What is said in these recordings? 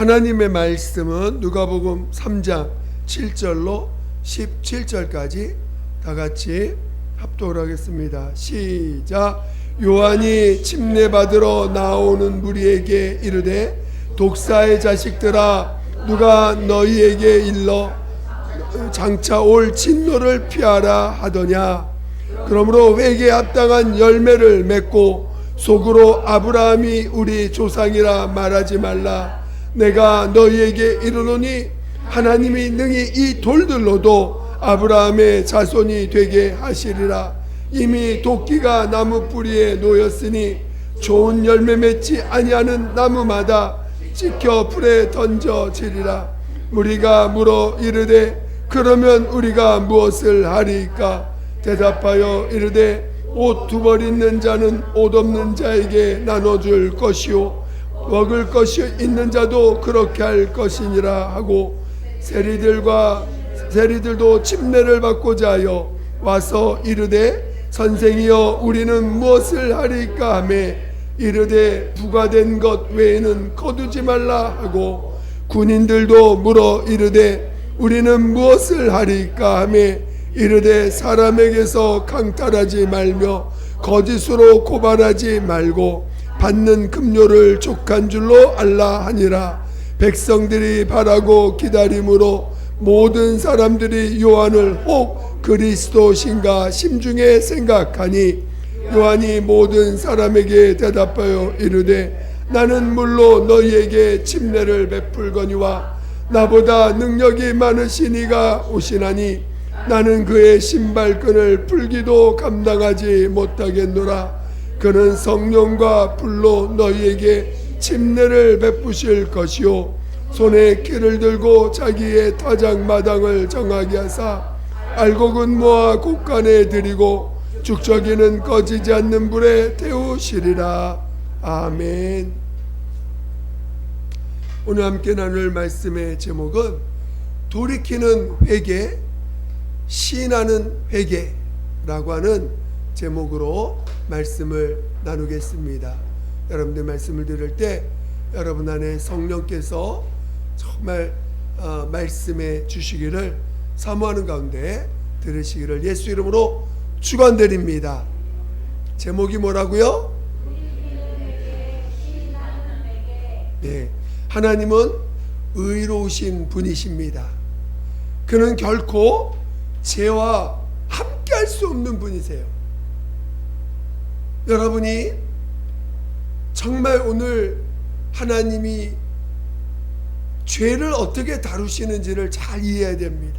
하나님의 말씀은 누가복음 3장 7절로 17절까지 다 같이 합독을 하겠습니다. 시작. 요한이 침례받으러 나오는 무리에게 이르되 독사의 자식들아 누가 너희에게 일러 장차 올 진노를 피하라 하더냐. 그러므로 회개에 합당한 열매를 맺고 속으로 아브라함이 우리 조상이라 말하지 말라. 내가 너희에게 이르노니 하나님이 능히 이 돌들로도 아브라함의 자손이 되게 하시리라. 이미 도끼가 나무 뿌리에 놓였으니 좋은 열매 맺지 아니하는 나무마다 찍혀 불에 던져지리라. 무리가 물어 이르되 그러면 우리가 무엇을 하리까? 대답하여 이르되 옷 두 벌 있는 자는 옷 없는 자에게 나눠줄 것이요 먹을 것이 있는 자도 그렇게 할 것이니라 하고 세리들도 침례를 받고자 하여 와서 이르되 선생이여 우리는 무엇을 하리까 하매 이르되 부과된 것 외에는 거두지 말라 하고 군인들도 물어 이르되 우리는 무엇을 하리까 하매 이르되 사람에게서 강탈하지 말며 거짓으로 고발하지 말고 받는 급료를 족한 줄로 알라 하니라. 백성들이 바라고 기다림으로 모든 사람들이 요한을 혹 그리스도신가 심중에 생각하니 요한이 모든 사람에게 대답하여 이르되 나는 물로 너희에게 침례를 베풀거니와 나보다 능력이 많으신 이가 오시나니 나는 그의 신발끈을 풀기도 감당하지 못하겠노라. 그는 성령과 불로 너희에게 침례를 베푸실 것이요 손에 키를 들고 자기의 타작마당을 정하게 하사 알곡은 모아 곡간에 들이고 죽저기는 꺼지지 않는 불에 태우시리라. 아멘. 오늘 함께 나눌 말씀의 제목은 돌이키는 회개, 시인하는 회개라고 하는 제목으로 말씀을 나누겠습니다. 여러분들 말씀을 들을 때 여러분 안에 성령께서 정말 말씀해 주시기를 사모하는 가운데 들으시기를 예수 이름으로 축원드립니다. 제목이 뭐라고요? 네, 하나님은 의로우신 분이십니다. 그는 결코 죄와 함께 할 수 없는 분이세요. 여러분이 정말 오늘 하나님이 죄를 어떻게 다루시는지를 잘 이해해야 됩니다.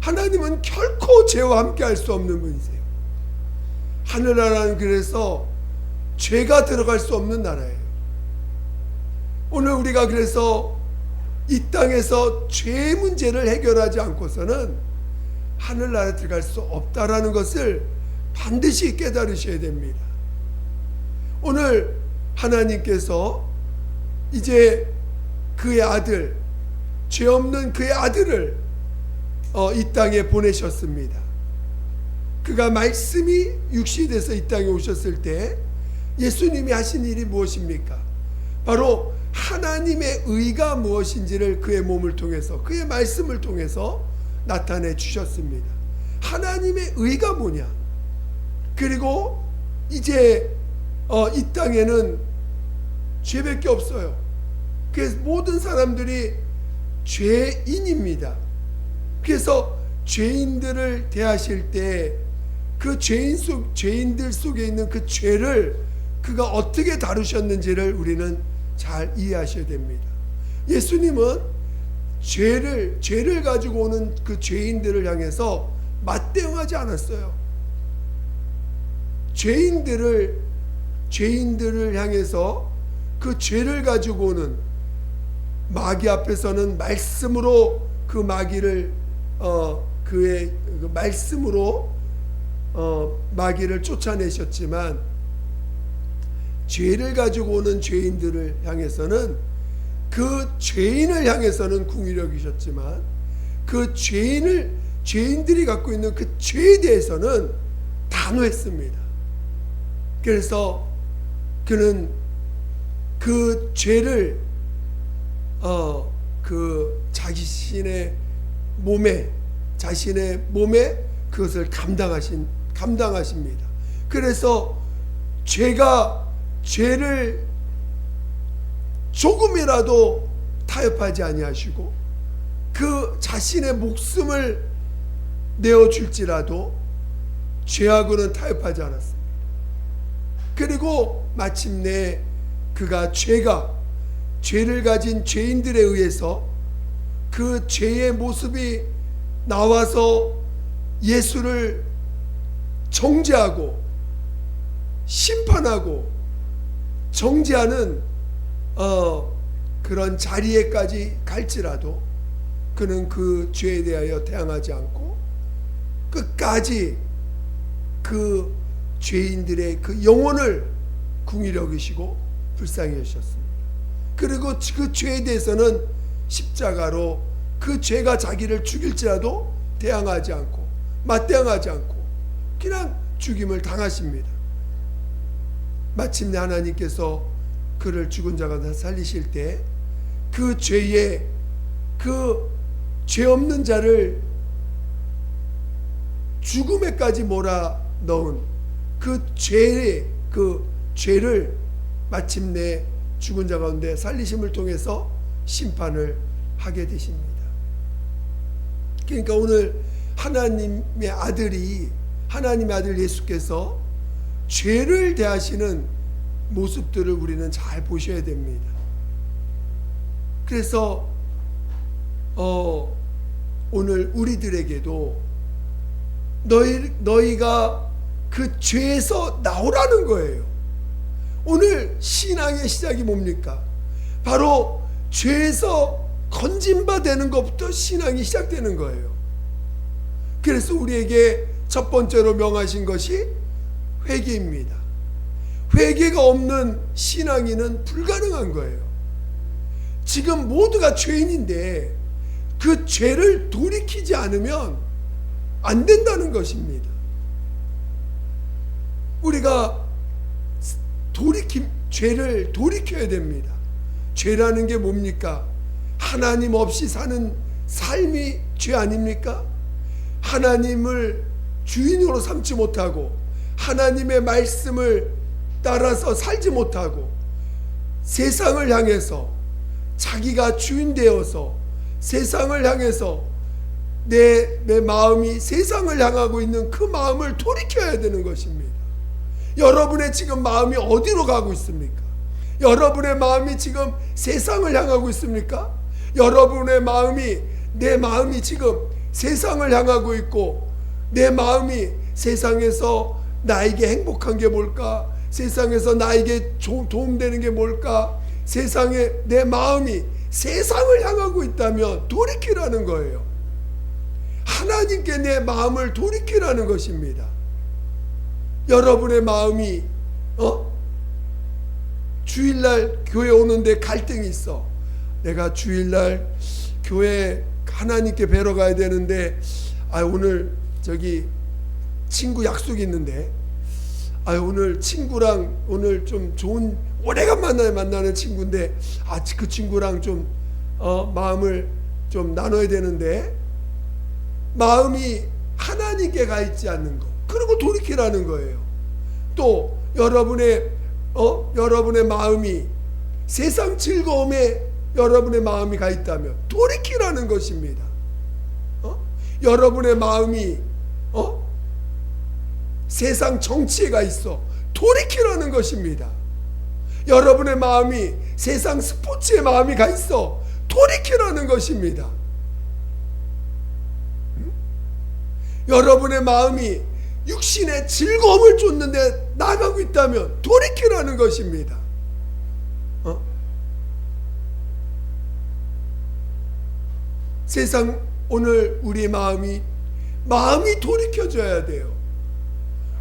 하나님은 결코 죄와 함께 할 수 없는 분이세요. 하늘나라는 그래서 죄가 들어갈 수 없는 나라예요. 오늘 우리가 그래서 이 땅에서 죄의 문제를 해결하지 않고서는 하늘나라에 들어갈 수 없다라는 것을 반드시 깨달으셔야 됩니다. 오늘 하나님께서 이제 그의 아들, 죄 없는 그의 아들을 이 땅에 보내셨습니다. 그가 말씀이 육신이 돼서 이 땅에 오셨을 때 예수님이 하신 일이 무엇입니까? 바로 하나님의 의가 무엇인지를 그의 몸을 통해서, 그의 말씀을 통해서 나타내 주셨습니다. 하나님의 의가 뭐냐? 그리고 이제 이 땅에는 죄밖에 없어요. 그래서 모든 사람들이 죄인입니다. 그래서 죄인들을 대하실 때 그 죄인들 속에 있는 그 죄를 그가 어떻게 다루셨는지를 우리는 잘 이해하셔야 됩니다. 예수님은 죄를 가지고 오는 그 죄인들을 향해서 맞대응하지 않았어요. 죄인들을 향해서 그 죄를 가지고 오는 마귀 앞에서는 말씀으로 그 마귀를 그의 그 말씀으로 마귀를 쫓아내셨지만 죄를 가지고 오는 죄인들을 향해서는 그 죄인을 향해서는 긍휼력이셨지만 그 죄인들이 갖고 있는 그 죄에 대해서는 단호했습니다. 그래서 그는 그 죄를 그 자신의 몸에 그것을 감당하십니다. 그래서 죄를 조금이라도 타협하지 아니하시고 그 자신의 목숨을 내어줄지라도 죄하고는 타협하지 않았습니다. 그리고 마침내 그가 죄를 가진 죄인들에 의해서 그 죄의 모습이 나와서 예수를 정죄하고 심판하고 정죄하는 그런 자리에까지 갈지라도 그는 그 죄에 대하여 대항하지 않고 끝까지 그 죄인들의 그 영혼을 긍휼히 여기시고 불쌍히 여기셨습니다. 그리고 그 죄에 대해서는 십자가로 그 죄가 자기를 죽일지라도 대항하지 않고 맞대항하지 않고 그냥 죽임을 당하십니다. 마침내 하나님께서 그를 죽은 자 가운데 살리실 때 그 죄에 그 죄 없는 자를 죽음에까지 몰아넣은 그 죄를 마침내 죽은 자 가운데 살리심을 통해서 심판을 하게 되십니다. 그러니까 오늘 하나님의 아들 예수께서 죄를 대하시는 모습들을 우리는 잘 보셔야 됩니다. 그래서 오늘 우리들에게도 너희가 그 죄에서 나오라는 거예요. 오늘 신앙의 시작이 뭡니까? 바로 죄에서 건진받는 것부터 신앙이 시작되는 거예요. 그래서 우리에게 첫 번째로 명하신 것이 회개입니다. 회개가 없는 신앙인은 불가능한 거예요. 지금 모두가 죄인인데 그 죄를 돌이키지 않으면 안 된다는 것입니다. 우리가 죄를 돌이켜야 됩니다. 죄라는 게 뭡니까? 하나님 없이 사는 삶이 죄 아닙니까? 하나님을 주인으로 삼지 못하고 하나님의 말씀을 따라서 살지 못하고 세상을 향해서 자기가 주인 되어서 세상을 향해서 내 마음이 세상을 향하고 있는 그 마음을 돌이켜야 되는 것입니다. 여러분의 지금 마음이 어디로 가고 있습니까? 여러분의 마음이 지금 세상을 향하고 있습니까? 여러분의 내 마음이 지금 세상을 향하고 있고 내 마음이 세상에서 나에게 행복한 게 뭘까? 세상에서 나에게 도움되는 게 뭘까? 세상에 내 마음이 세상을 향하고 있다면 돌이키라는 거예요. 하나님께 내 마음을 돌이키라는 것입니다. 여러분의 마음이 주일날 교회 오는데 갈등이 있어. 내가 주일날 교회 하나님께 뵈러 가야 되는데 오늘 저기 친구 약속이 있는데 오늘 친구랑 오늘 좀 좋은 오래간만에 만나는 친구인데 그 친구랑 좀 마음을 좀 나눠야 되는데 마음이 하나님께 가 있지 않는 것, 그리고 돌이키라는 거예요. 또 여러분의 마음이 세상 즐거움에 여러분의 마음이 가 있다면 돌이키라는 것입니다. 여러분의 마음이 세상 정치에 가 있어 돌이키라는 것입니다. 여러분의 마음이 세상 스포츠에 마음이 가 있어 돌이키라는 것입니다. 여러분의 마음이 육신의 즐거움을 쫓는데 나가고 있다면 돌이키라는 것입니다. 세상 오늘 우리 마음이 돌이켜져야 돼요.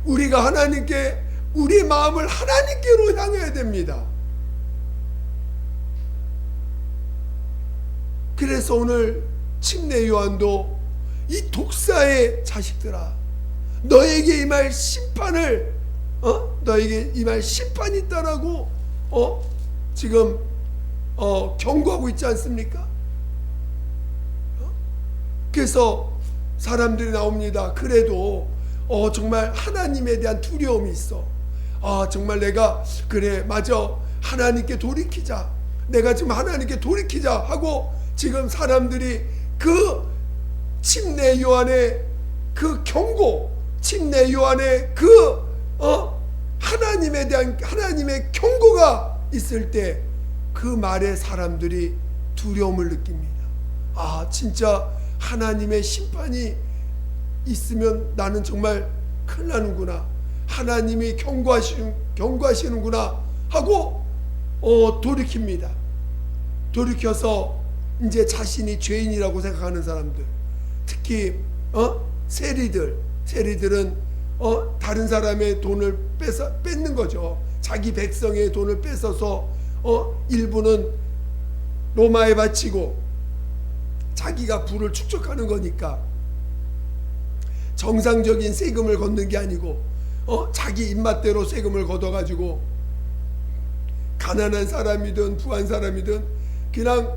우리가 하나님께 우리 마음을 하나님께로 향해야 됩니다. 그래서 오늘 침례 요한도 이 독사의 자식들아, 너에게 임할 심판을 너에게 임할 심판이 있다라고 지금 경고하고 있지 않습니까? 그래서 사람들이 나옵니다. 그래도 정말 하나님에 대한 두려움이 있어. 정말 내가 그래 맞아 하나님께 돌이키자. 내가 지금 하나님께 돌이키자 하고 지금 사람들이 그 침례 요한의 그 경고, 침례 요한의 그 하나님에 대한 하나님의 경고가 있을 때 그 말에 사람들이 두려움을 느낍니다. 진짜 하나님의 심판이 있으면 나는 정말 큰일 나는구나. 하나님이 경고하시는구나 하고 돌이킵니다. 돌이켜서 이제 자신이 죄인이라고 생각하는 사람들, 특히 세리들은 다른 사람의 돈을 뺏는 거죠. 자기 백성의 돈을 뺏어서 일부는 로마에 바치고 자기가 부를 축적하는 거니까 정상적인 세금을 걷는 게 아니고 자기 입맛대로 세금을 걷어가지고 가난한 사람이든 부한 사람이든 그냥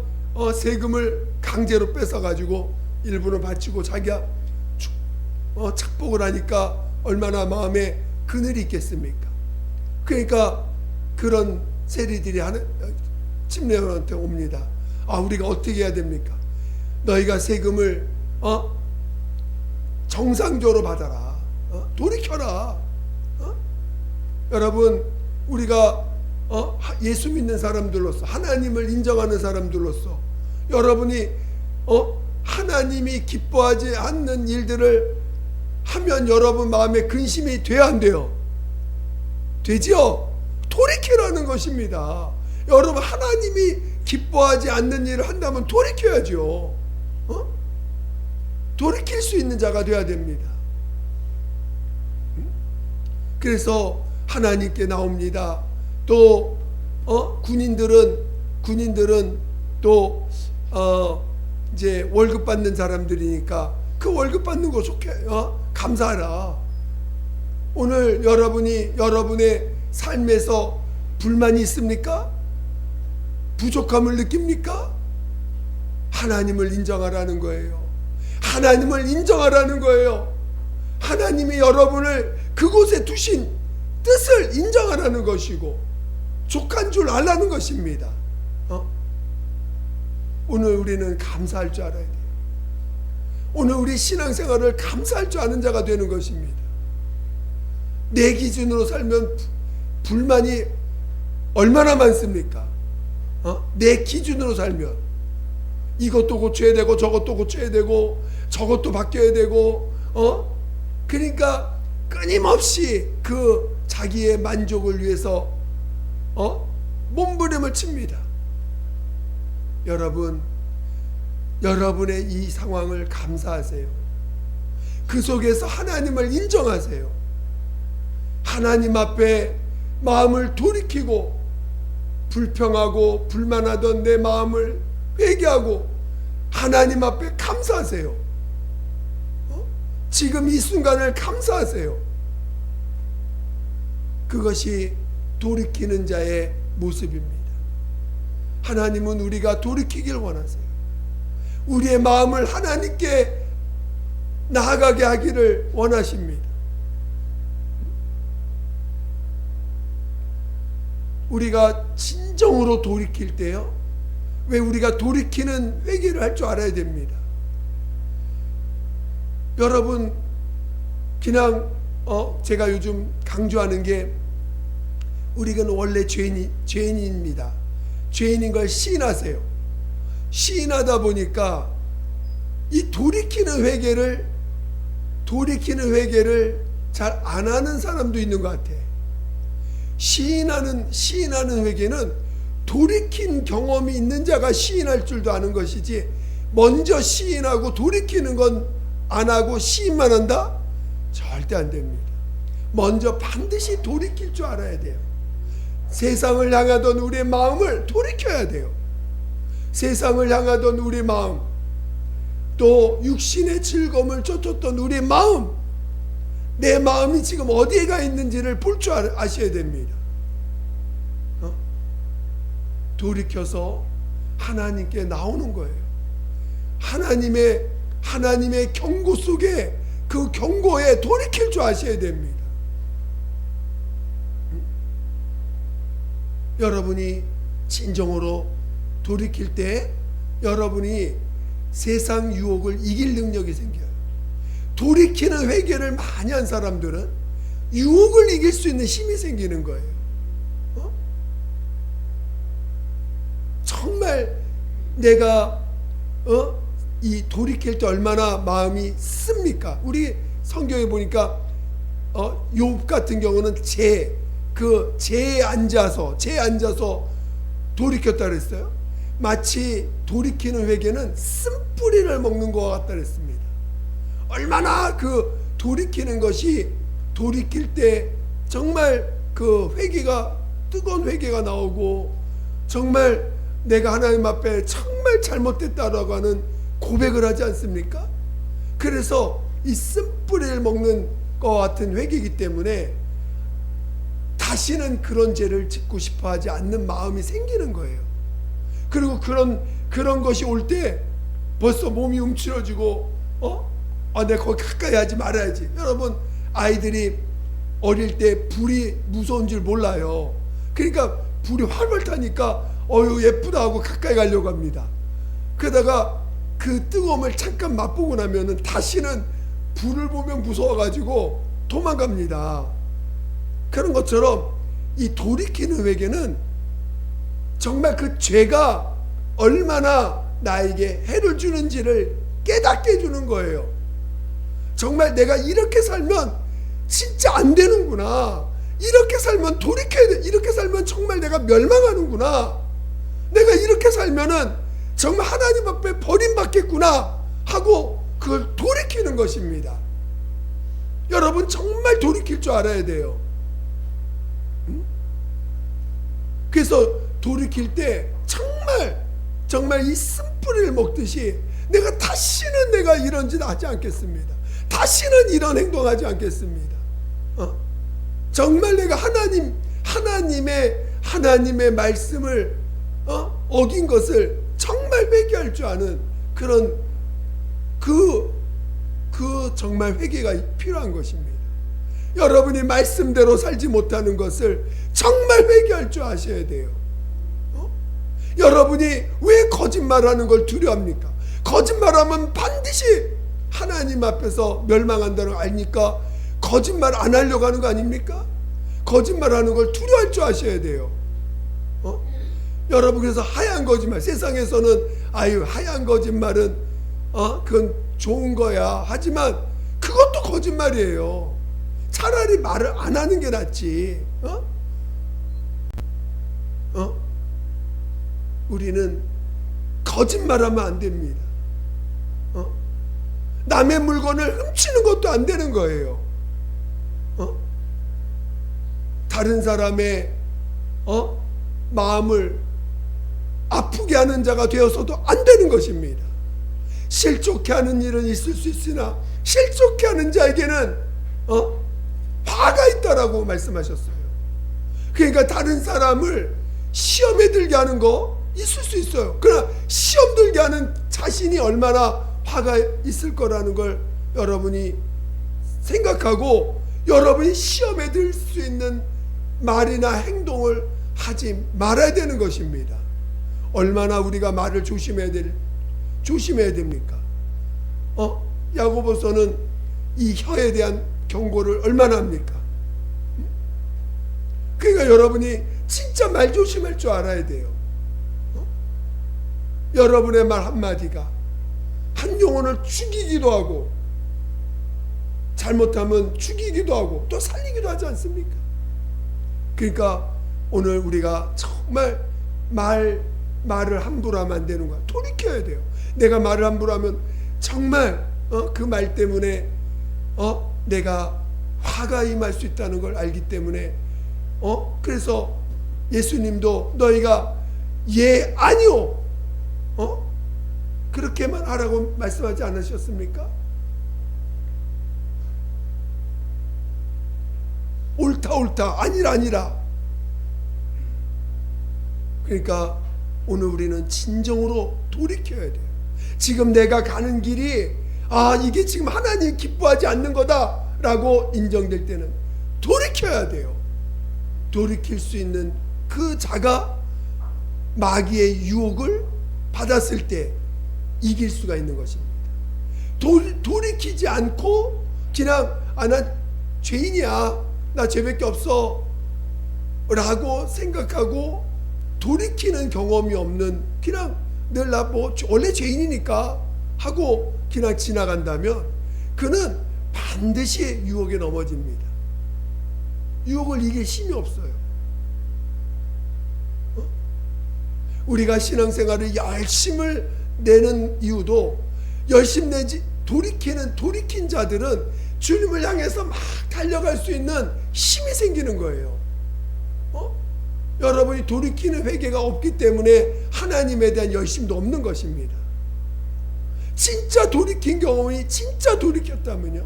세금을 강제로 뺏어가지고 일부는 바치고 자기가 착복을 하니까 얼마나 마음에 그늘이 있겠습니까? 그러니까 그런 세리들이 침례요한한테 옵니다. 우리가 어떻게 해야 됩니까? 너희가 세금을 정상적으로 받아라. 돌이켜라. 여러분 우리가 예수 믿는 사람들로서 하나님을 인정하는 사람들로서 여러분이 하나님이 기뻐하지 않는 일들을 하면 여러분 마음에 근심이 돼야 안 돼요? 되지요? 돌이키라는 것입니다. 여러분 하나님이 기뻐하지 않는 일을 한다면 돌이켜야죠. 돌이킬 수 있는 자가 되어야 됩니다. 그래서 하나님께 나옵니다. 또 군인들은 또 이제 월급 받는 사람들이니까 그 월급 받는 거 좋게 감사하라. 오늘 여러분이 여러분의 삶에서 불만이 있습니까? 부족함을 느낍니까? 하나님을 인정하라는 거예요. 하나님을 인정하라는 거예요. 하나님이 여러분을 그곳에 두신 뜻을 인정하라는 것이고 족한 줄 알라는 것입니다. 오늘 우리는 감사할 줄 알아야 돼요. 오늘 우리 신앙생활을 감사할 줄 아는 자가 되는 것입니다. 내 기준으로 살면 불만이 얼마나 많습니까? 내 기준으로 살면 이것도 고쳐야 되고 저것도 고쳐야 되고 저것도 바뀌어야 되고 그러니까 끊임없이 그 자기의 만족을 위해서 몸부림을 칩니다. 여러분, 여러분의 이 상황을 감사하세요. 그 속에서 하나님을 인정하세요. 하나님 앞에 마음을 돌이키고 불평하고 불만하던 내 마음을 회개하고 하나님 앞에 감사하세요. 지금 이 순간을 감사하세요. 그것이 돌이키는 자의 모습입니다. 하나님은 우리가 돌이키길 원하세요. 우리의 마음을 하나님께 나아가게 하기를 원하십니다. 우리가 진정으로 돌이킬 때요, 왜 우리가 돌이키는 회개를 할 줄 알아야 됩니다. 여러분 그냥 제가 요즘 강조하는 게 우리는 원래 죄인입니다. 죄인인 걸 시인하세요. 시인하다 보니까 이 돌이키는 회개를 잘 안 하는 사람도 있는 것 같아. 시인하는 회개는 돌이킨 경험이 있는 자가 시인할 줄도 아는 것이지, 먼저 시인하고 돌이키는 건 안 하고 시인만 한다? 절대 안 됩니다. 먼저 반드시 돌이킬 줄 알아야 돼요. 세상을 향하던 우리의 마음을 돌이켜야 돼요. 세상을 향하던 우리 마음, 또 육신의 즐거움을 쫓았던 우리의 마음, 내 마음이 지금 어디에 가 있는지를 볼 줄 아셔야 됩니다. 돌이켜서 하나님께 나오는 거예요. 하나님의 경고 속에 그 경고에 돌이킬 줄 아셔야 됩니다. 여러분이 진정으로 돌이킬 때 여러분이 세상 유혹을 이길 능력이 생겨요. 돌이키는 회개를 많이 한 사람들은 유혹을 이길 수 있는 힘이 생기는 거예요. 정말 내가 이 돌이킬 때 얼마나 마음이 씁니까? 우리 성경에 보니까 욥 같은 경우는 재에 앉아서 돌이켰다 그랬어요. 마치 돌이키는 회개는 쓴뿌리를 먹는 것과 같다 그랬습니다. 얼마나 그 돌이키는 것이 돌이킬 때 정말 그 회개가 뜨거운 회개가 나오고 정말 내가 하나님 앞에 정말 잘못됐다라고 하는 고백을 하지 않습니까? 그래서 이 쓴뿌리를 먹는 것 같은 회개이기 때문에 다시는 그런 죄를 짓고 싶어 하지 않는 마음이 생기는 거예요. 그리고 그런 것이 올 때 벌써 몸이 움츠러지고 내가 거기 가까이 하지 말아야지. 여러분, 아이들이 어릴 때 불이 무서운 줄 몰라요. 그러니까 불이 활활 타니까 예쁘다 하고 가까이 가려고 합니다. 그러다가 그 뜨거움을 잠깐 맛보고 나면은 다시는 불을 보면 무서워가지고 도망갑니다. 그런 것처럼 이 돌이키는 회개는 정말 그 죄가 얼마나 나에게 해를 주는지를 깨닫게 해주는 거예요. 정말 내가 이렇게 살면 진짜 안 되는구나. 이렇게 살면 돌이켜야 돼. 이렇게 살면 정말 내가 멸망하는구나. 내가 이렇게 살면은 정말 하나님 앞에 버림받겠구나 하고 그걸 돌이키는 것입니다. 여러분, 정말 돌이킬 줄 알아야 돼요. 그래서 돌이킬 때 정말 이 쓴뿌리를 먹듯이 다시는 내가 이런 짓 하지 않겠습니다. 다시는 이런 행동하지 않겠습니다. 정말 내가 하나님의 말씀을 어긴 것을 정말 회개할 줄 아는 그런 정말 회개가 필요한 것입니다. 여러분이 말씀대로 살지 못하는 것을 정말 회개할 줄 아셔야 돼요. 여러분이 왜 거짓말하는 걸 두려워합니까? 거짓말하면 반드시 하나님 앞에서 멸망한다는 거 아닙니까? 거짓말 안 하려고 하는 거 아닙니까? 거짓말하는 걸 두려워할 줄 아셔야 돼요. 여러분, 그래서 하얀 거짓말, 세상에서는 하얀 거짓말은 그건 좋은 거야 하지만 그것도 거짓말이에요. 차라리 말을 안 하는 게 낫지. 우리는 거짓말하면 안 됩니다. 남의 물건을 훔치는 것도 안 되는 거예요. 다른 사람의 마음을 아프게 하는 자가 되어서도 안 되는 것입니다. 실족해 하는 일은 있을 수 있으나 실족해 하는 자에게는 화가 있다라고 말씀하셨어요. 그러니까 다른 사람을 시험에 들게 하는 거 있을 수 있어요. 그러나 시험 들게 하는 자신이 얼마나 화가 있을 거라는 걸 여러분이 생각하고 여러분이 시험에 들 수 있는 말이나 행동을 하지 말아야 되는 것입니다. 얼마나 우리가 말을 조심해야 됩니까? 야고보서는 이 혀에 대한 경고를 얼마나 합니까? 그러니까 여러분이 진짜 말 조심할 줄 알아야 돼요. 여러분의 말 한마디가 한 영혼을 죽이기도 하고 잘못하면 죽이기도 하고 또 살리기도 하지 않습니까? 그러니까 오늘 우리가 정말 말을 함부로 하면 안 되는 거야. 돌이켜야 돼요. 내가 말을 함부로 하면 정말 그 말 때문에 내가 화가 임할 수 있다는 걸 알기 때문에 그래서 예수님도 너희가 예 아니오 그렇게만 하라고 말씀하지 않으셨습니까? 옳다 아니라 그러니까 오늘 우리는 진정으로 돌이켜야 돼요. 지금 내가 가는 길이 이게 지금 하나님 기뻐하지 않는 거다라고 인정될 때는 돌이켜야 돼요. 돌이킬 수 있는 그 자가 마귀의 유혹을 받았을 때 이길 수가 있는 것입니다. 돌이키지 않고 그냥 나 죄인이야, 나 죄밖에 없어 라고 생각하고 돌이키는 경험이 없는, 그냥 늘 나 원래 죄인이니까 하고 그냥 지나간다면 그는 반드시 유혹에 넘어집니다. 유혹을 이길 힘이 없어요. 우리가 신앙생활을 열심을 내는 이유도, 열심 내지 돌이킨 자들은 주님을 향해서 막 달려갈 수 있는 힘이 생기는 거예요. 여러분이 돌이키는 회개가 없기 때문에 하나님에 대한 열심도 없는 것입니다. 진짜 돌이킨 경험이, 진짜 돌이켰다면요,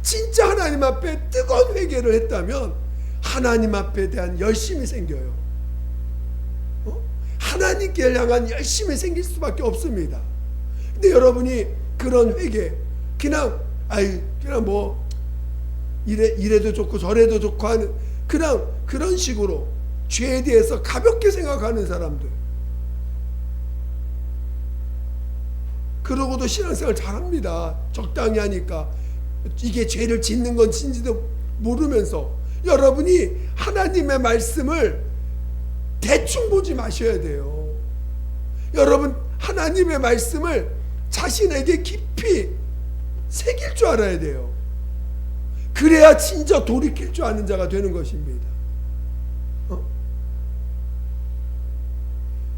진짜 하나님 앞에 뜨거운 회개를 했다면 하나님 앞에 대한 열심이 생겨요. 하나님께 향한 열심이 생길 수밖에 없습니다. 근데 여러분이 그런 회개, 그냥 이래도 좋고 저래도 좋고 하는 그런 식으로 죄에 대해서 가볍게 생각하는 사람들, 그러고도 신앙생활 잘합니다. 적당히 하니까. 이게 죄를 짓는 건지도 모르면서. 여러분이 하나님의 말씀을 대충 보지 마셔야 돼요. 여러분, 하나님의 말씀을 자신에게 깊이 새길 줄 알아야 돼요. 그래야 진짜 돌이킬 줄 아는 자가 되는 것입니다.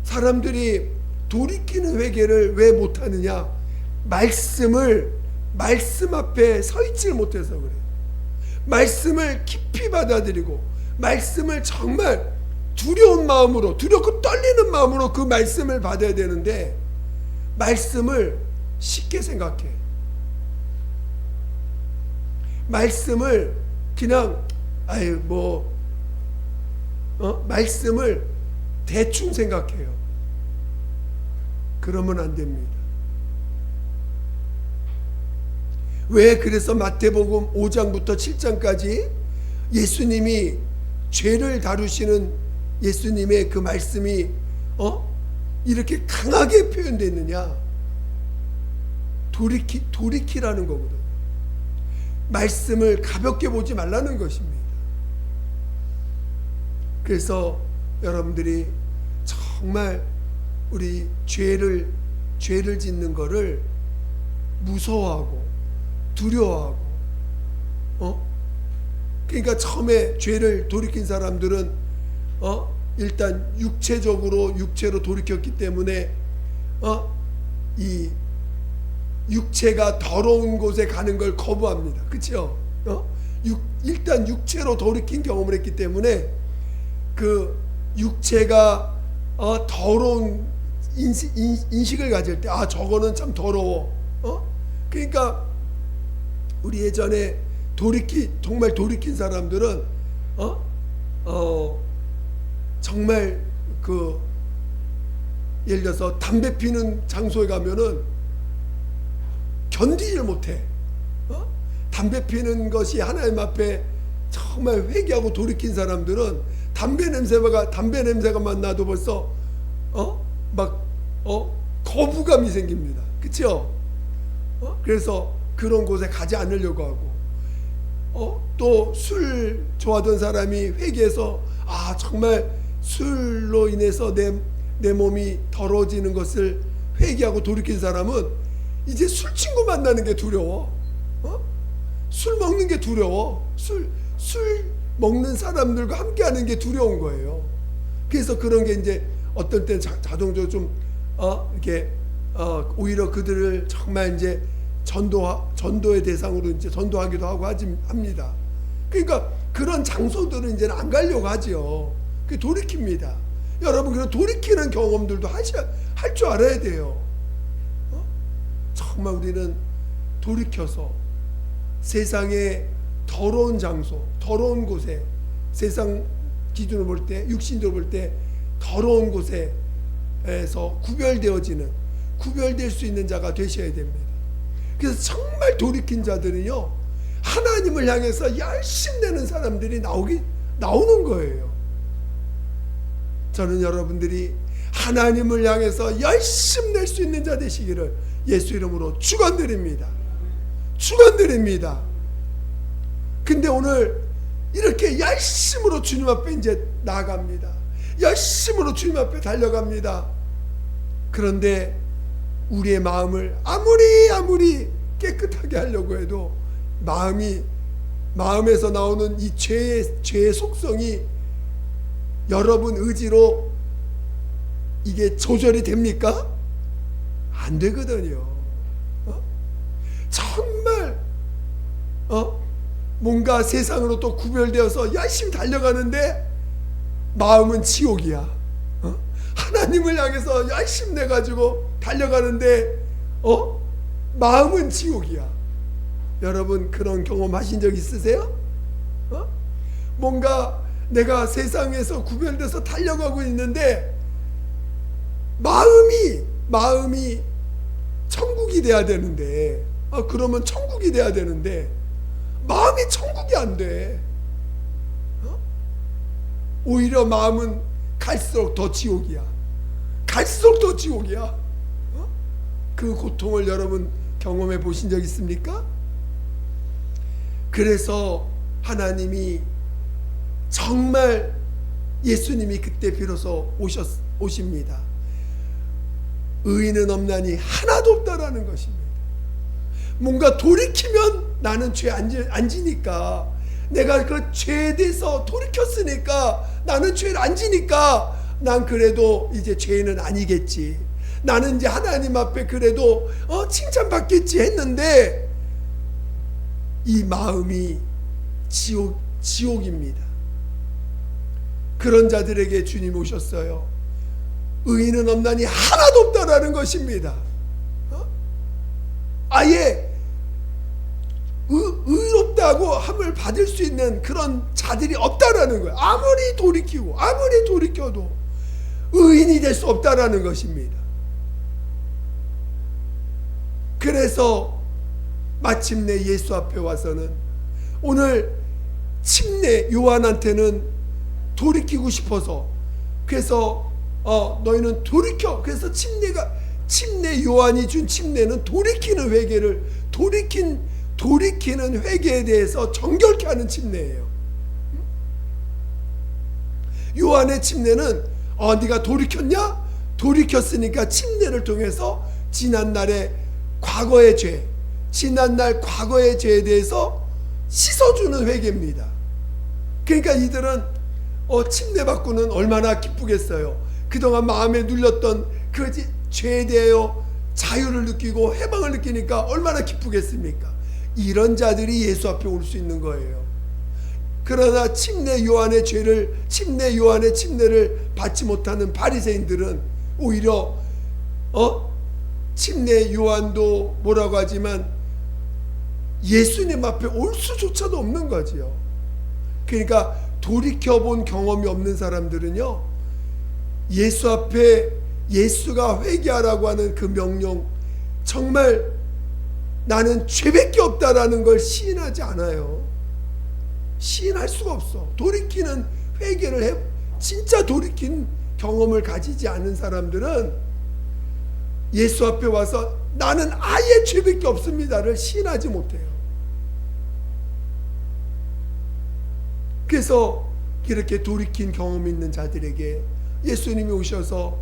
사람들이 돌이키는 회개를 왜 못하느냐? 말씀 앞에 서 있지를 못해서 그래요. 말씀을 깊이 받아들이고, 말씀을 정말 두려운 마음으로, 두렵고 떨리는 마음으로 그 말씀을 받아야 되는데, 말씀을 쉽게 생각해. 말씀을 그냥 말씀을 대충 생각해요. 그러면 안 됩니다. 왜 그래서 마태복음 5장부터 7장까지 예수님이 죄를 다루시는 예수님의 그 말씀이 이렇게 강하게 표현되느냐? 돌이키라는 거거든요. 말씀을 가볍게 보지 말라는 것입니다. 그래서 여러분들이 정말 우리 죄를 짓는 거를 무서워하고 두려워하고, 그러니까 처음에 죄를 돌이킨 사람들은 일단 육체로 돌이켰기 때문에 이 육체가 더러운 곳에 가는 걸 거부합니다. 그렇죠? 일단 육체로 돌이킨 경험을 했기 때문에 그 육체가 더러운 인식을 가질 때, 저거는 참 더러워. 그러니까 우리 예전에 정말 돌이킨 사람들은 정말 예를 들어서 담배 피는 장소에 가면은 견디질 못해. 담배 피는 것이 하나님 앞에 정말 회개하고 돌이킨 사람들은 담배 냄새가 만나도 벌써 거부감이 생깁니다. 그렇죠? 그래서 그런 곳에 가지 않으려고 하고, 또 술 좋아하던 사람이 회개해서 정말 술로 인해서 내 몸이 더러워지는 것을 회개하고 돌이킨 사람은 이제 술 친구 만나는 게 두려워. 술 먹는 게 두려워. 술 먹는 사람들과 함께하는 게 두려운 거예요. 그래서 그런 게 이제 어떤 때는 자동적으로 좀 이렇게 오히려 그들을 정말 이제 전도의 대상으로 이제 전도하기도 하고 합니다. 그러니까 그런 장소들은 이제는 안 가려고 하지요. 그게 돌이킵니다. 여러분, 그런 돌이키는 경험들도 할 줄 알아야 돼요. 정말 우리는 돌이켜서 세상의 더러운 장소, 더러운 곳에, 세상 기준으로 볼 때, 육신적으로 볼 때 더러운 곳에 구별될 수 있는 자가 되셔야 됩니다. 그래서 정말 돌이킨 자들은요, 하나님을 향해서 열심 내는 사람들이 나오는 거예요. 저는 여러분들이 하나님을 향해서 열심 낼 수 있는 자 되시기를 예수 이름으로 축원드립니다. 축원드립니다. 근데 오늘 이렇게 열심으로 주님 앞에 이제 나아갑니다. 열심으로 주님 앞에 달려갑니다. 그런데 우리의 마음을 아무리 깨끗하게 하려고 해도 마음에서 나오는 이 죄의 속성이 여러분 의지로 이게 조절이 됩니까? 안 되거든요. 정말 뭔가 세상으로 또 구별되어서 열심히 달려가는데 마음은 지옥이야. 하나님을 향해서 열심히 내가지고 달려가는데 마음은 지옥이야. 여러분 그런 경험 하신 적 있으세요? 뭔가 내가 세상에서 구별돼서 달려가고 있는데 마음이 천국이 돼야 되는데 그러면 천국이 돼야 되는데 마음이 천국이 안 돼. 오히려 마음은 갈수록 더 지옥이야. 갈수록 더 지옥이야. 그 고통을 여러분 경험해 보신 적 있습니까? 그래서 하나님이 정말 예수님이 그때 비로소 오십니다. 의인은 없나니 하나도 없다라는 것입니다. 뭔가 돌이키면 나는 죄 안 지니까, 내가 그 죄에 대해서 돌이켰으니까, 나는 죄를 안 지니까 난 그래도 이제 죄인은 아니겠지, 나는 이제 하나님 앞에 그래도 칭찬받겠지 했는데 이 마음이 지옥입니다. 그런 자들에게 주님 오셨어요. 의인은 없나니 하나도 없다라는 것입니다. 아예 의롭다고 함을 받을 수 있는 그런 자들이 없다라는 거예요. 아무리 돌이키고 아무리 돌이켜도 의인이 될 수 없다라는 것입니다. 그래서 마침내 예수 앞에 와서는 오늘 침례 요한한테는 돌이키고 싶어서, 그래서 너희는 돌이켜. 그래서 침례 요한이 준 침례는 돌이키는 회개를, 돌이키는 회개에 대해서 정결케 하는 침례예요. 요한의 침례는 네가 돌이켰냐? 돌이켰으니까 침례를 통해서 지난날 과거의 죄에 대해서 씻어주는 회개입니다. 그러니까 이들은 침례받고는 얼마나 기쁘겠어요. 그동안 마음에 눌렸던 그 죄에 대하여 자유를 느끼고 해방을 느끼니까 얼마나 기쁘겠습니까? 이런 자들이 예수 앞에 올 수 있는 거예요. 그러나 침례 요한의 침례를 받지 못하는 바리새인들은 오히려 침례 요한도 뭐라고 하지만 예수님 앞에 올 수조차도 없는 거지요. 그러니까 돌이켜본 경험이 없는 사람들은요, 예수 앞에 예수가 회개하라고 하는 그 명령, 정말 나는 죄밖에 없다라는 걸 시인하지 않아요. 시인할 수가 없어. 돌이키는 회개를 진짜 돌이킨 경험을 가지지 않은 사람들은 예수 앞에 와서 나는 아예 죄밖에 없습니다를 시인하지 못해요. 그래서 이렇게 돌이킨 경험이 있는 자들에게 예수님이 오셔서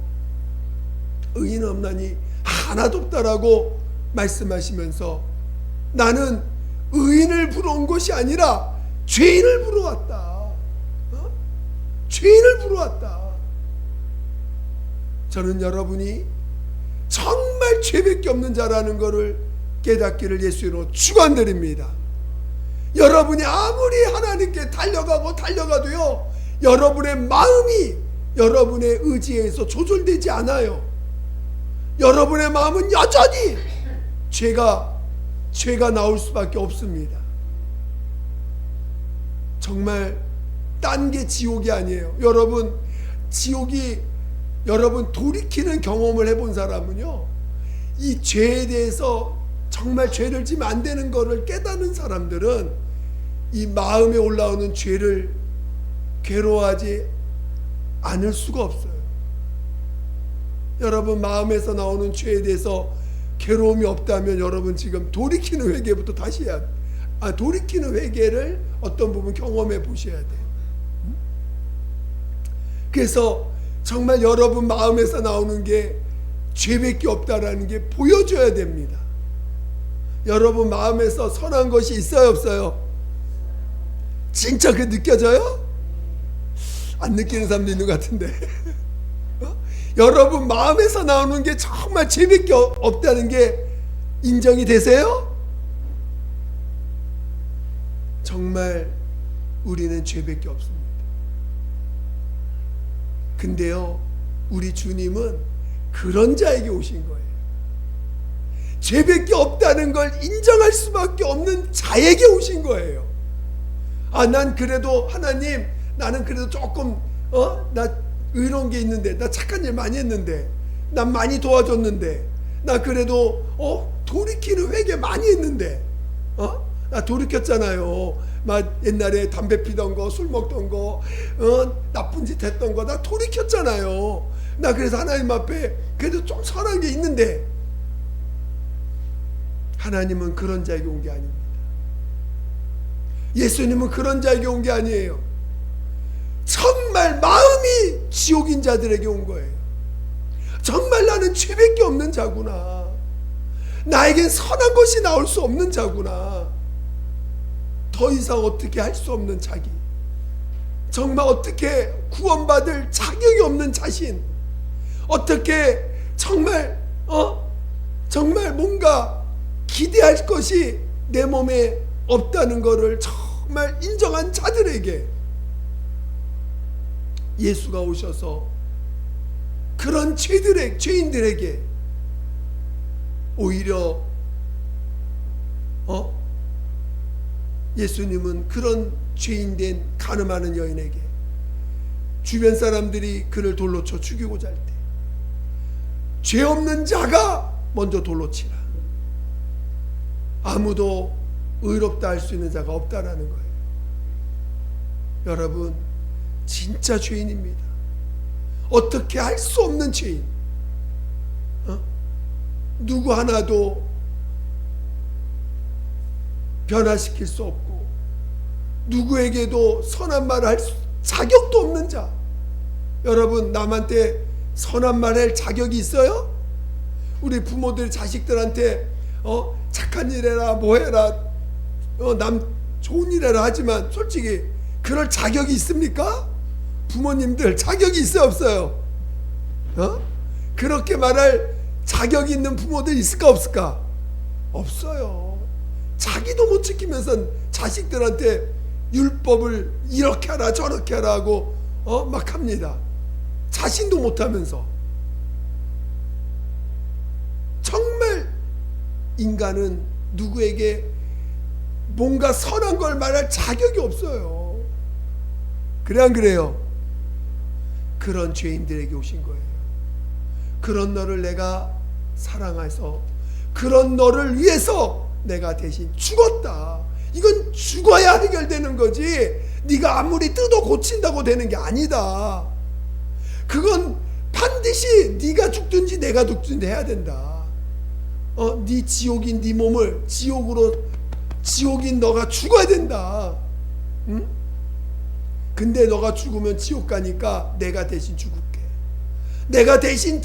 의인 없나니 하나도 없다라고 말씀하시면서 나는 의인을 부러운 것이 아니라 죄인을 부러웠다. 죄인을 부러웠다. 저는 여러분이 정말 죄밖에 없는 자라는 것을 깨닫기를 예수로 축원드립니다. 여러분이 아무리 하나님께 달려가도요, 여러분의 마음이 여러분의 의지에 의해서 조절되지 않아요. 여러분의 마음은 여전히 죄가 나올 수밖에 없습니다. 정말 딴 게 지옥이 아니에요. 여러분, 지옥이 여러분 돌이키는 경험을 해본 사람은요, 이 죄에 대해서 정말 죄를 지면 안 되는 거를 깨닫는 사람들은 이 마음에 올라오는 죄를 괴로워하지 않을 수가 없어요. 여러분 마음에서 나오는 죄에 대해서 괴로움이 없다면 여러분 지금 돌이키는 회개부터 다시 해야 돼. 돌이키는 회개를 어떤 부분 경험해 보셔야 돼요. 그래서 정말 여러분 마음에서 나오는 게 죄밖에 없다라는 게 보여줘야 됩니다. 여러분 마음에서 선한 것이 있어요, 없어요? 진짜 그 느껴져요? 안 느끼는 사람도 있는 것 같은데. 여러분 마음에서 나오는 게 정말 죄밖에 없다는 게 인정이 되세요? 정말 우리는 죄밖에 없습니다. 근데요, 우리 주님은 그런 자에게 오신 거예요. 죄밖에 없다는 걸 인정할 수밖에 없는 자에게 오신 거예요. 난 그래도 하나님, 나는 그래도 조금 나 의로운 게 있는데, 나 착한 일 많이 했는데, 난 많이 도와줬는데, 나 그래도 돌이키는 회개 많이 했는데, 나 돌이켰잖아요. 막 옛날에 담배 피던 거, 술 먹던 거, 나쁜 짓 했던 거 나 돌이켰잖아요. 나 그래서 하나님 앞에 그래도 좀 선한 게 있는데, 하나님은 그런 자에게 온 게 아닙니다. 예수님은 그런 자에게 온 게 아니에요. 정말 마음이 지옥인 자들에게 온 거예요. 정말 나는 죄밖에 없는 자구나. 나에겐 선한 것이 나올 수 없는 자구나. 더 이상 어떻게 할 수 없는 자기, 정말 어떻게 구원받을 자격이 없는 자신, 어떻게 정말 뭔가 기대할 것이 내 몸에 없다는 것을 정말 인정한 자들에게 예수가 오셔서 그런 죄인들에게 오히려 예수님은 그런 죄인된 간음하는 여인에게 주변 사람들이 그를 돌로 쳐 죽이고자 할 때 죄 없는 자가 먼저 돌로 치라. 아무도 의롭다 할 수 있는 자가 없다라는 거예요. 여러분 진짜 죄인입니다. 어떻게 할 수 없는 죄인. 누구 하나도 변화시킬 수 없고 누구에게도 선한 말을 할 자격도 없는 자. 여러분 남한테 선한 말 할 자격이 있어요? 우리 부모들 자식들한테 착한 일 해라 뭐 해라 남 좋은 일 해라 하지만 솔직히 그럴 자격이 있습니까? 부모님들 자격이 있어요 없어요? 그렇게 말할 자격이 있는 부모들 있을까 없을까? 없어요. 자기도 못 지키면서 자식들한테 율법을 이렇게 하라 저렇게 하라 하고 막 합니다. 자신도 못하면서. 정말 인간은 누구에게 뭔가 선한 걸 말할 자격이 없어요. 그래 안 그래요? 그런 죄인들에게 오신 거예요. 그런 너를 내가 사랑해서 그런 너를 위해서 내가 대신 죽었다. 이건 죽어야 해결되는 거지 네가 아무리 뜯어 고친다고 되는 게 아니다. 그건 반드시 네가 죽든지 내가 죽든지 해야 된다. 네 지옥인 네 몸을 지옥인 너가 죽어야 된다. 응? 근데 너가 죽으면 지옥 가니까 내가 대신 죽을게. 내가 대신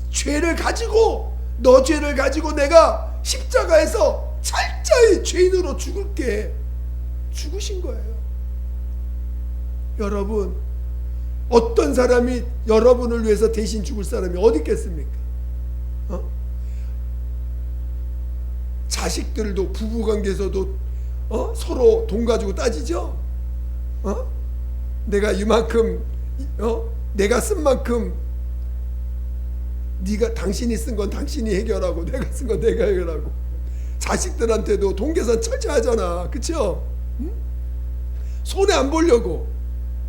죄를 가지고 너 죄를 가지고 내가 십자가에서 철저히 죄인으로 죽을게. 죽으신 거예요. 여러분 어떤 사람이 여러분을 위해서 대신 죽을 사람이 어디 있겠습니까? 자식들도 부부관계에서도 서로 돈 가지고 따지죠. 내가 이만큼 내가 쓴 만큼 당신이 쓴 건 당신이 해결하고 내가 쓴 건 내가 해결하고. 자식들한테도 돈 계산 철저하잖아. 그쵸? 응? 손해 안 보려고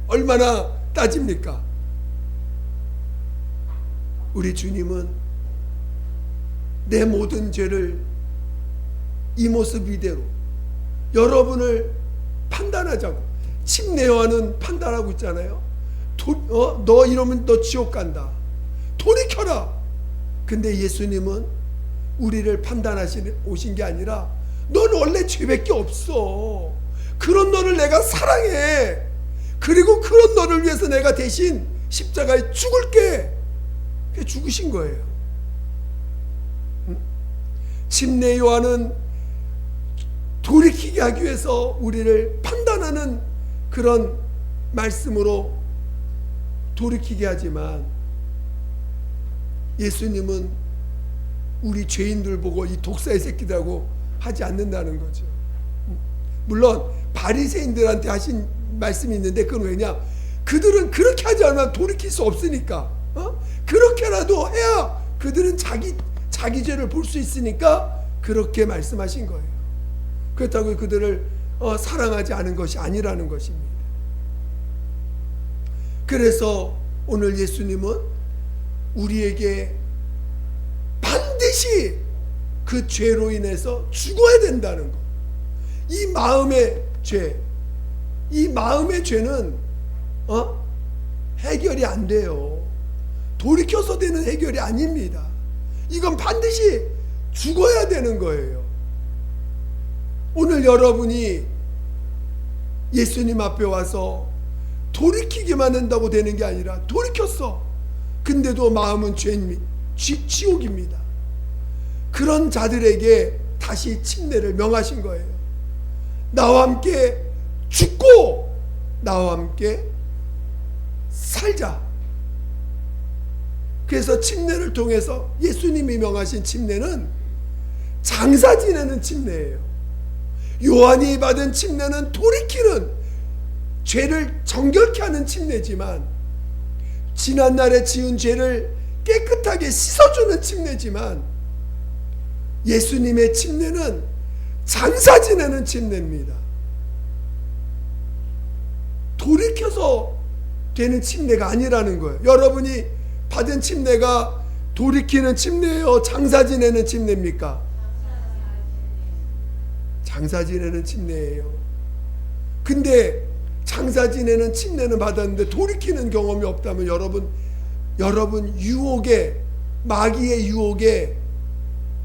얼마나 따집니까? 우리 주님은 내 모든 죄를 이 모습 이대로 여러분을 판단하자고, 침례 요한은 판단하고 있잖아요. 너 이러면 너 지옥 간다, 돌이켜라. 근데 예수님은 우리를 판단하시는 오신 게 아니라, 넌 원래 죄밖에 없어, 그런 너를 내가 사랑해, 그리고 그런 너를 위해서 내가 대신 십자가에 죽을게. 그게 죽으신 거예요. 침례 요한은 돌이키게 하기 위해서 우리를 판단하는 그런 말씀으로 돌이키게 하지만, 예수님은 우리 죄인들 보고 이 독사의 새끼들하고 하지 않는다는 거죠. 물론 바리새인들한테 하신 말씀이 있는데, 그건 왜냐, 그들은 그렇게 하지 않으면 돌이킬 수 없으니까, 그렇게라도 해야 그들은 자기 죄를 볼 수 있으니까 그렇게 말씀하신 거예요. 그렇다고 그들을 사랑하지 않은 것이 아니라는 것입니다. 그래서 오늘 예수님은 우리에게 반드시 그 죄로 인해서 죽어야 된다는 것, 이 마음의 죄, 이 마음의 죄는 해결이 안 돼요. 돌이켜서 되는 해결이 아닙니다. 이건 반드시 죽어야 되는 거예요. 오늘 여러분이 예수님 앞에 와서 돌이키기만 한다고 되는 게 아니라, 돌이켰어, 근데도 마음은 지옥입니다. 그런 자들에게 다시 침례를 명하신 거예요. 나와 함께 죽고 나와 함께 살자. 그래서 침례를 통해서 예수님이 명하신 침례는 장사 지내는 침례예요. 요한이 받은 침례는 돌이키는, 죄를 정결케 하는 침례지만, 지난날에 지은 죄를 깨끗하게 씻어주는 침례지만, 예수님의 침례는 장사 지내는 침례입니다. 돌이켜서 되는 침례가 아니라는 거예요. 여러분이 받은 침례가 돌이키는 침례예요, 장사 지내는 침례입니까? 장사 지내는 침례예요. 근데 장사 지내는 침례는 받았는데 돌이키는 경험이 없다면, 여러분 유혹에, 마귀의 유혹에,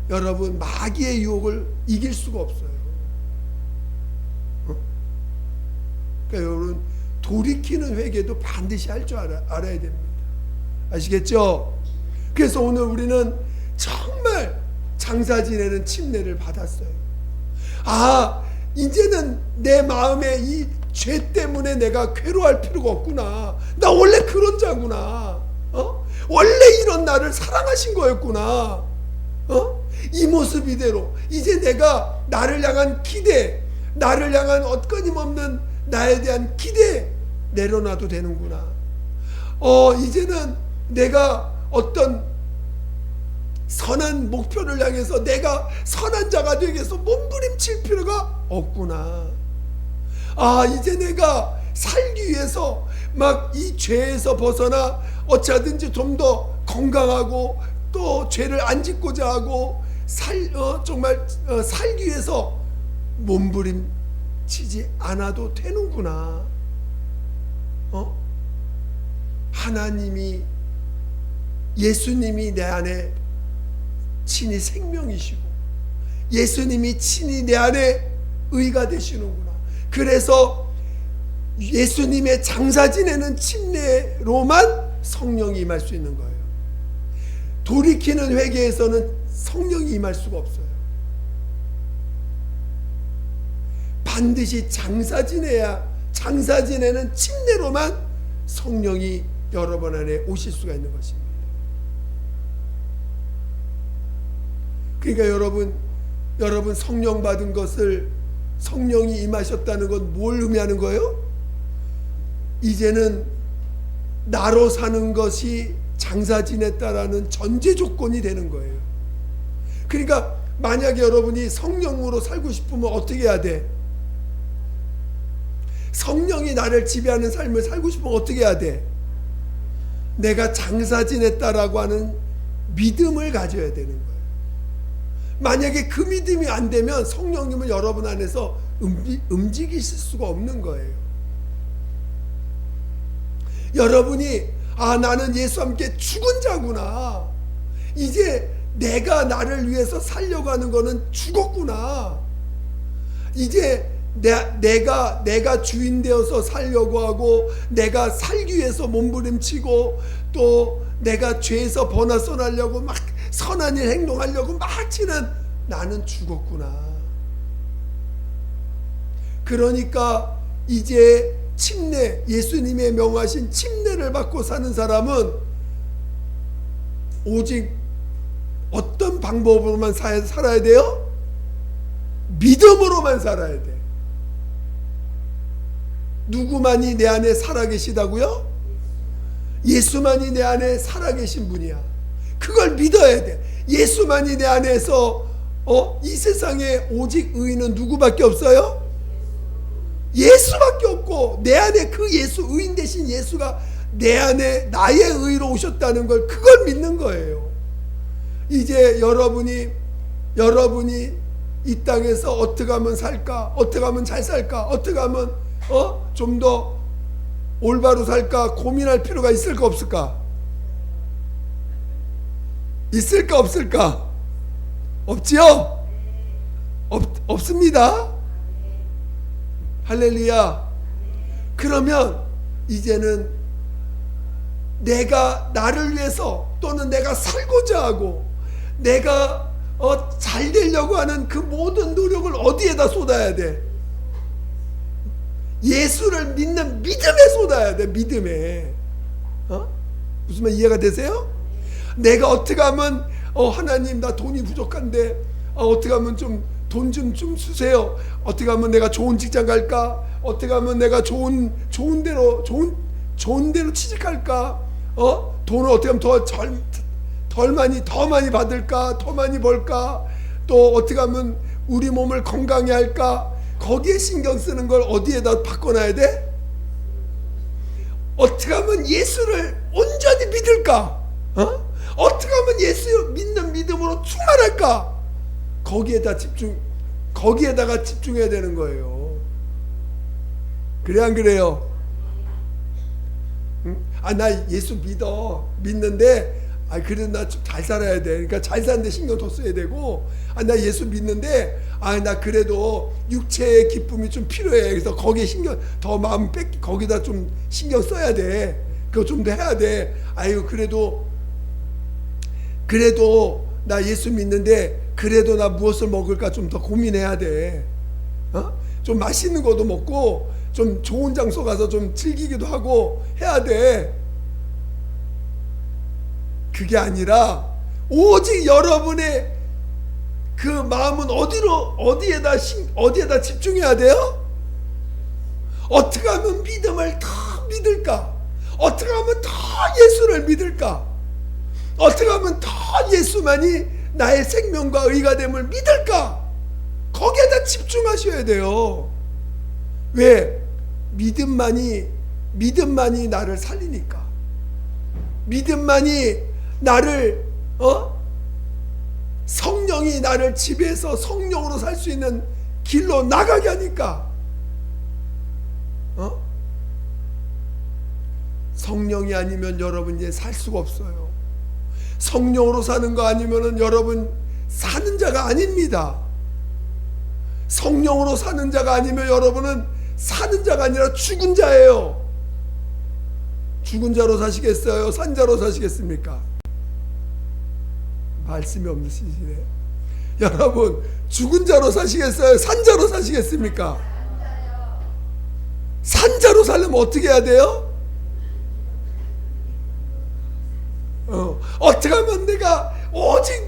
여러분 마귀의 유혹을 이길 수가 없어요. 그러니까 여러분, 돌이키는 회개도 반드시 할 줄 알아야 됩니다. 아시겠죠? 그래서 오늘 우리는 정말 장사 지내는 침례를 받았어요. 이제는 내 마음에 이 죄 때문에 내가 괴로워할 필요가 없구나, 나 원래 그런 자구나, 원래 이런 나를 사랑하신 거였구나, 이 모습 이대로 이제 내가 나를 향한 기대, 나를 향한 끊임없는 나에 대한 기대 내려놔도 되는구나. 이제는 내가 어떤 선한 목표를 향해서 내가 선한 자가 되기 위해서 몸부림칠 필요가 없구나. 이제 내가 살기 위해서 막 이 죄에서 벗어나 어찌하든지 좀 더 건강하고 또 죄를 안 짓고자 하고 정말 살기 위해서 몸부림치지 않아도 되는구나. 하나님이, 예수님이 내 안에 친히 생명이시고 예수님이 친히 내 안에 의가 되시는구나. 그래서 예수님의 장사 지내는 침례로만 성령이 임할 수 있는 거예요. 돌이키는 회개에서는 성령이 임할 수가 없어요. 반드시 장사 지내는 침례로만 성령이 여러분 안에 오실 수가 있는 것입니다. 그러니까 여러분 성령 받은 것을, 성령이 임하셨다는 건 뭘 의미하는 거예요? 이제는 나로 사는 것이 장사 지냈다라는 전제 조건이 되는 거예요. 그러니까 만약에 여러분이 성령으로 살고 싶으면 어떻게 해야 돼? 성령이 나를 지배하는 삶을 살고 싶으면 어떻게 해야 돼? 내가 장사 지냈다라고 하는 믿음을 가져야 되는 거예요. 만약에 그 믿음이 안 되면 성령님은 여러분 안에서 움직이실 수가 없는 거예요. 여러분이 나는 예수와 함께 죽은 자구나. 이제 내가 나를 위해서 살려고 하는 거는 죽었구나. 이제 내가 주인 되어서 살려고 하고 내가 살기 위해서 몸부림치고 또 내가 죄에서 벗어나려고 막 선한 일 행동하려고 막 치는 나는 죽었구나. 그러니까 이제 침례, 예수님의 명하신 침례를 받고 사는 사람은 오직 어떤 방법으로만 살아야 돼요? 믿음으로만 살아야 돼. 누구만이 내 안에 살아계시다고요? 예수만이 내 안에 살아계신 분이야. 그걸 믿어야 돼. 예수만이 내 안에서 이 세상에 오직 의인은 누구밖에 없어요? 예수밖에 없고 내 안에 그 예수, 의인 대신 예수가 내 안에 나의 의로 오셨다는 걸, 그걸 믿는 거예요. 이제 여러분이 이 땅에서 어떻게 하면 살까? 어떻게 하면 잘 살까? 어떻게 하면 좀 더 올바로 살까? 고민할 필요가 있을까 없을까? 있을까 없을까? 없지요? 없습니다. 할렐루야. 그러면 이제는 내가 나를 위해서 또는 내가 살고자 하고 내가 잘 되려고 하는 그 모든 노력을 어디에다 쏟아야 돼? 예수를 믿는 믿음에 쏟아야 돼. 믿음에. 무슨 말 이해가 되세요? 내가 어떻게 하면 하나님 나 돈이 부족한데 어떻게 하면 좀 돈 좀 주세요. 어떻게 하면 내가 좋은 직장 갈까? 어떻게 하면 내가 좋은 데로 취직할까? 돈을 어떻게 하면 더 많이 받을까? 더 많이 벌까? 또 어떻게 하면 우리 몸을 건강히 할까? 거기에 신경 쓰는 걸 어디에다 바꿔놔야 돼? 어떻게 하면 예수를 온전히 믿을까? 어떻게 하면 예수 믿는 믿음으로 충만할까? 거기에다가 집중해야 되는 거예요. 그래 안 그래요? 나 예수 믿는데 그래도 나 좀 잘 살아야 돼. 그러니까 잘 사는데 신경 더 써야 되고, 나 예수 믿는데 나 그래도 육체의 기쁨이 좀 필요해. 그래서 거기에 더 마음 거기다 좀 신경 써야 돼. 그거 좀 더 해야 돼. 그래도 나 예수 믿는데 그래도 나 무엇을 먹을까 좀 더 고민해야 돼. 좀 맛있는 것도 먹고 좀 좋은 장소 가서 좀 즐기기도 하고 해야 돼. 그게 아니라 오직 여러분의 그 마음은 어디에다 집중해야 돼요? 어떻게 하면 믿음을 더 믿을까? 어떻게 하면 더 예수를 믿을까? 어떻게 하면 더 예수만이 나의 생명과 의가 됨을 믿을까? 거기에다 집중하셔야 돼요. 왜? 믿음만이 나를 살리니까. 믿음만이 나를 성령이 나를 지배해서 성령으로 살 수 있는 길로 나가게 하니까. 성령이 아니면 여러분 이제 살 수가 없어요. 성령으로 사는 거 아니면은 여러분 사는 자가 아닙니다. 성령으로 사는 자가 아니면 여러분은 사는 자가 아니라 죽은 자예요. 죽은 자로 사시겠어요? 산 자로 사시겠습니까? 말씀이 없으시네. 여러분 죽은 자로 사시겠어요? 산 자로 사시겠습니까? 산 자로 살려면 어떻게 해야 돼요? 어떻게 하면 내가 오직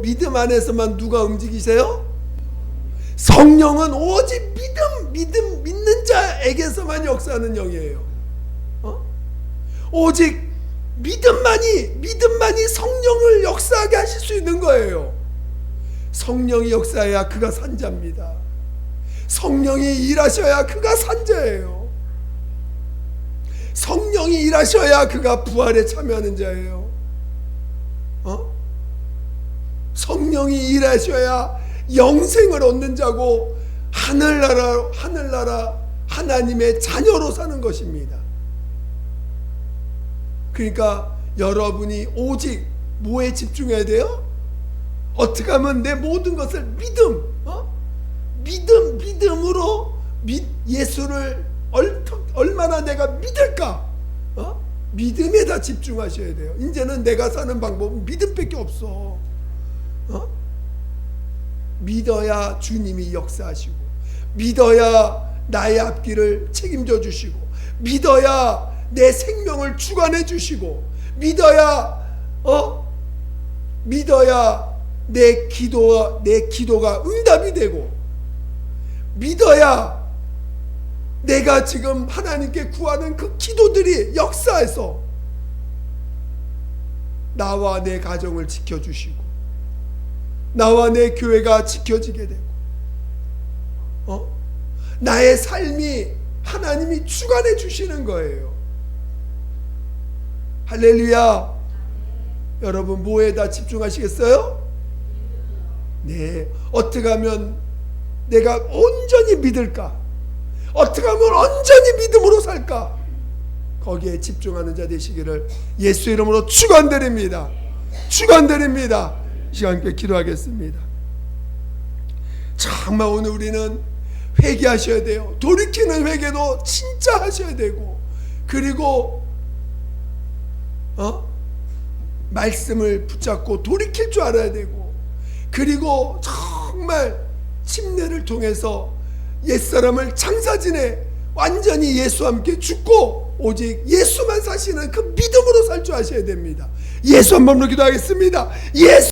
믿음 안에서만 누가 움직이세요? 성령은 오직 믿는 자에게서만 역사하는 영이에요. 오직 믿음만이 성령을 역사하게 하실 수 있는 거예요. 성령이 역사해야 그가 산자입니다. 성령이 일하셔야 그가 산자예요. 성령이 일하셔야 그가 부활에 참여하는 자예요. 성령이 일하셔야 영생을 얻는 자고 하늘나라 하나님의 자녀로 사는 것입니다. 그러니까 여러분이 오직 뭐에 집중해야 돼요? 어떻게 하면 내 모든 것을 믿음으로 예수를 얼마나 내가 믿을까? 믿음에다 집중하셔야 돼요. 이제는 내가 사는 방법은 믿음밖에 없어. 믿어야 주님이 역사하시고, 믿어야 나의 앞길을 책임져 주시고, 믿어야 내 생명을 주관해 주시고, 믿어야 내 기도가 응답이 되고, 믿어야 내가 지금 하나님께 구하는 그 기도들이 역사해서 나와 내 가정을 지켜주시고, 나와 내 교회가 지켜지게 되고, 나의 삶이 하나님이 주관해 주시는 거예요. 할렐루야. 여러분 뭐에다 집중하시겠어요? 네. 어떻게 하면 내가 온전히 믿을까? 어떻게 하면 온전히 믿음으로 살까? 거기에 집중하는 자 되시기를 예수 이름으로 축원드립니다. 축원드립니다. 시간께 기도하겠습니다. 정말 오늘 우리는 회개하셔야 돼요. 돌이키는 회개도 진짜 하셔야 되고, 그리고 말씀을 붙잡고 돌이킬 줄 알아야 되고, 그리고 정말 침례를 통해서 옛사람을 장사진에 완전히 예수와 함께 죽고 오직 예수만 사시는 그 믿음으로 살 줄 아셔야 됩니다. 예수 한 번으로 기도하겠습니다. 예수